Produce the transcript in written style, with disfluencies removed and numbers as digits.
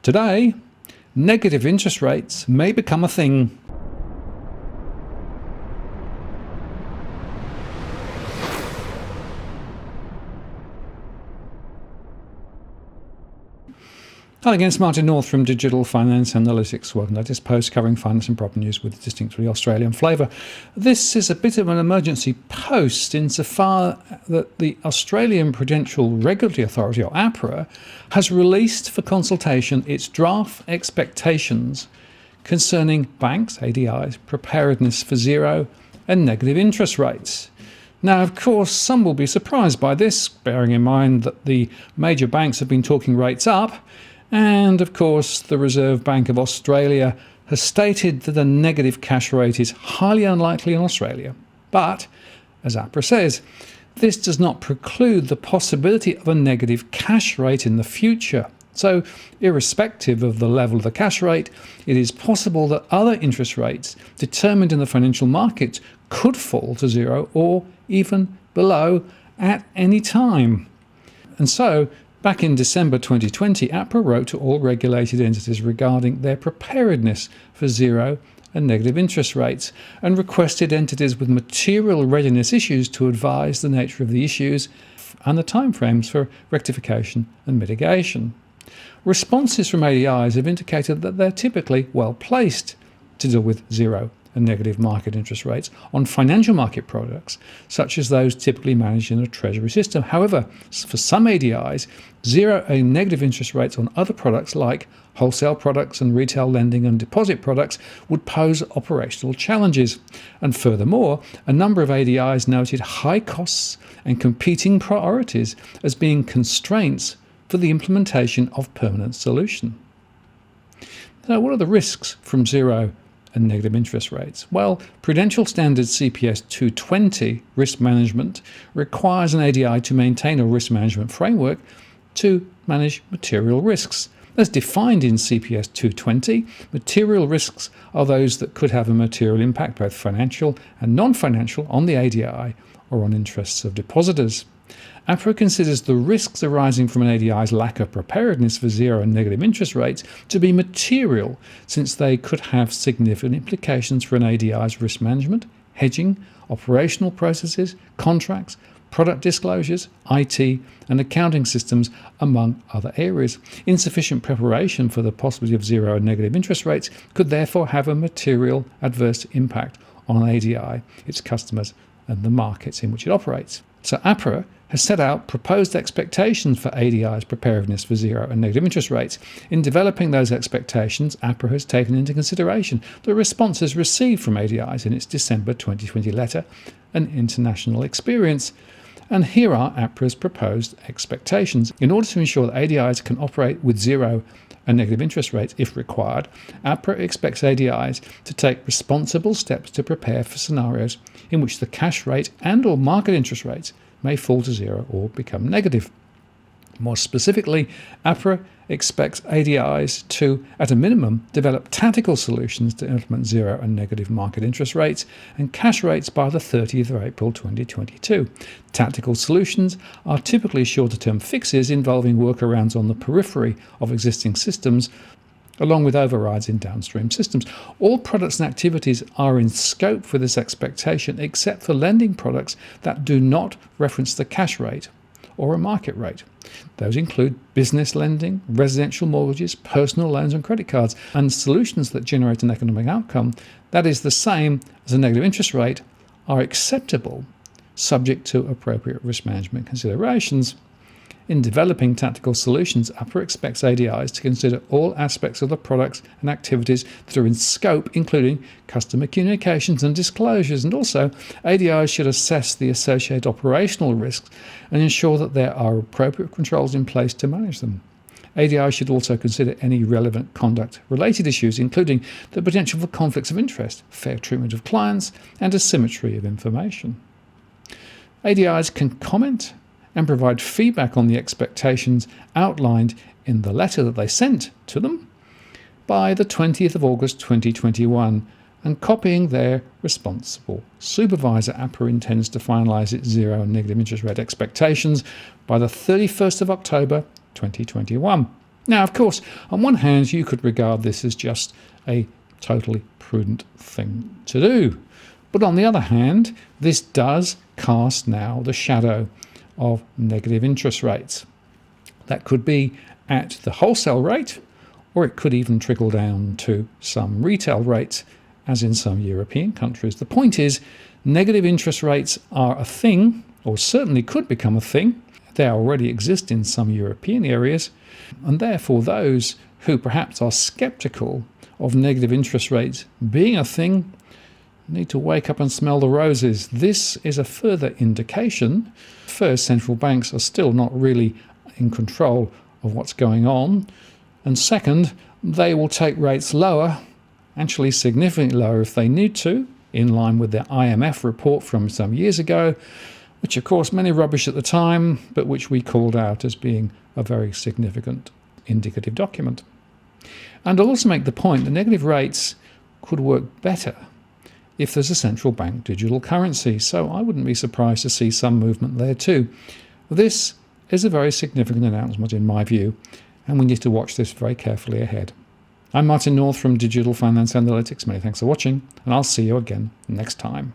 Today, negative interest rates may become a thing. Hi again, it's Martin North from Digital Finance Analytics. Welcome to this post covering finance and property news with a distinctly Australian flavour. This is a bit of an emergency post insofar that the Australian Prudential Regulatory Authority, or APRA, has released for consultation its draft expectations concerning banks, ADIs, preparedness for zero and negative interest rates. Now, of course, some will be surprised by this, bearing in mind that the major banks have been talking rates up. And of course, the Reserve Bank of Australia has stated that a negative cash rate is highly unlikely in Australia. But, as APRA says, this does not preclude the possibility of a negative cash rate in the future. So, irrespective of the level of the cash rate, it is possible that other interest rates determined in the financial markets could fall to zero or even below at any time. And so, back in December 2020, APRA wrote to all regulated entities regarding their preparedness for zero and negative interest rates and requested entities with material readiness issues to advise the nature of the issues and the timeframes for rectification and mitigation. Responses from ADIs have indicated that they're typically well placed to deal with zero and negative market interest rates on financial market products, such as those typically managed in a treasury system. However, for some ADIs, zero and negative interest rates on other products like wholesale products and retail lending and deposit products would pose operational challenges. And furthermore, a number of ADIs noted high costs and competing priorities as being constraints for the implementation of permanent solution. Now, what are the risks from zero and negative interest rates? Well, Prudential Standard CPS 220 risk management requires an ADI to maintain a risk management framework to manage material risks. As defined in CPS 220, material risks are those that could have a material impact, both financial and non-financial, on the ADI or on interests of depositors. APRA considers the risks arising from an ADI's lack of preparedness for zero and negative interest rates to be material, since they could have significant implications for an ADI's risk management, hedging, operational processes, contracts, product disclosures, IT and accounting systems, among other areas. Insufficient preparation for the possibility of zero and negative interest rates could therefore have a material adverse impact on an ADI, its customers and the markets in which it operates. So APRA has set out proposed expectations for ADI's preparedness for zero and negative interest rates. In developing those expectations, APRA has taken into consideration the responses received from ADIs in its December 2020 letter and international experience. And here are APRA's proposed expectations. In order to ensure that ADIs can operate with zero and negative interest rates if required, APRA expects ADIs to take responsible steps to prepare for scenarios in which the cash rate and or market interest rates may fall to zero or become negative. More specifically, APRA expects ADIs to, at a minimum, develop tactical solutions to implement zero and negative market interest rates and cash rates by the 30th of April 2022. Tactical solutions are typically shorter-term fixes involving workarounds on the periphery of existing systems, along with overrides in downstream systems. All products and activities are in scope for this expectation, except for lending products that do not reference the cash rate or a market rate. Those include business lending, residential mortgages, personal loans and credit cards, and solutions that generate an economic outcome that is the same as a negative interest rate are acceptable, subject to appropriate risk management considerations. In developing tactical solutions, APRA expects ADIs to consider all aspects of the products and activities that are in scope, including customer communications and disclosures, and also ADIs should assess the associated operational risks and ensure that there are appropriate controls in place to manage them. ADIs should also consider any relevant conduct-related issues, including the potential for conflicts of interest, fair treatment of clients, and asymmetry of information. ADIs can comment and provide feedback on the expectations outlined in the letter that they sent to them by the 20th of August 2021 and copying their responsible supervisor. APRA intends to finalise its zero and negative interest rate expectations by the 31st of October 2021. Now, of course, on one hand, you could regard this as just a totally prudent thing to do. But on the other hand, this does cast now the shadow of negative interest rates. That could be at the wholesale rate, or it could even trickle down to some retail rates, as in some European countries. The point is, negative interest rates are a thing, or certainly could become a thing. They already exist in some European areas, and therefore those who perhaps are sceptical of negative interest rates being a thing need to wake up and smell the roses. This is a further indication. First, central banks are still not really in control of what's going on. And second, they will take rates lower, actually significantly lower if they need to, in line with the IMF report from some years ago, which of course many rubbish at the time, but which we called out as being a very significant indicative document. And I'll also make the point that negative rates could work better if there's a central bank digital currency, so I wouldn't be surprised to see some movement there too. This is a very significant announcement in my view, and we need to watch this very carefully ahead. I'm Martin North from Digital Finance Analytics. Many thanks for watching, and I'll see you again next time.